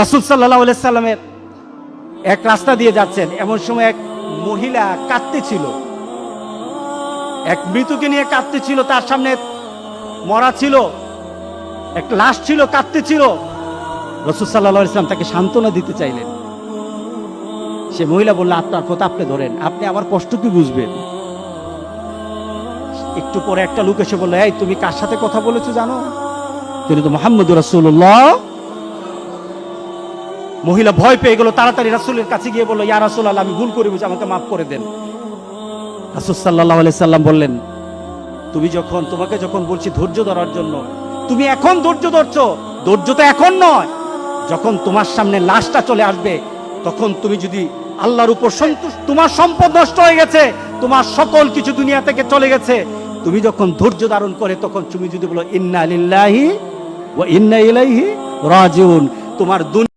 রাসূল সাল্লাল্লাহু আলাইহি সাল্লামের এক রাস্তা দিয়ে যাচ্ছেন, এমন সময় এক মহিলা কাঁদতেছিল, এক মৃতকে নিয়ে কাঁদতেছিল, তার সামনে মরা ছিল, এক লাশ ছিল, কাঁদতেছিল। রাসূল সাল্লাল্লাহু আলাইহি সাল্লাম তাকে সান্ত্বনা দিতে চাইলেন। সে মহিলা বলল, আপনার কথা আপনি ধরেন, আপনি আমার কষ্ট কি বুঝবেন? একটু পরে একটা লোক এসে বলল, এই তুমি কার সাথে কথা বলেছো জানো? তিনি তো মুহাম্মদুর রাসূলুল্লাহ। মহিলা ভয় পেয়ে গেল, তাড়াতাড়ি রাসূলের কাছে গিয়ে বলল, ইয়া রাসূলুল্লাহ, আমি ভুল করে বুঝি, আমাকে মাফ করে দেন। রাসূল সাল্লাল্লাহু আলাইহি সাল্লাম বললেন, তোমাকে যখন বলছি ধৈর্য ধরার জন্য, তুমি এখন ধৈর্য ধরছো। ধৈর্য তো এখন নয়, যখন তোমার সামনে লাশটা চলে আসবে, তখন তুমি যদি আল্লাহর উপর সন্তুষ্ট, তোমার সম্পদ নষ্ট হয়ে গেছে, তোমার সকল কিছু দুনিয়া থেকে চলে গেছে, তুমি যখন ধৈর্য ধারণ করে, তখন তুমি যদি বলো ইন্না লিল্লাহি ওয়া ইন্না ইলাইহি রাজিউন, তোমার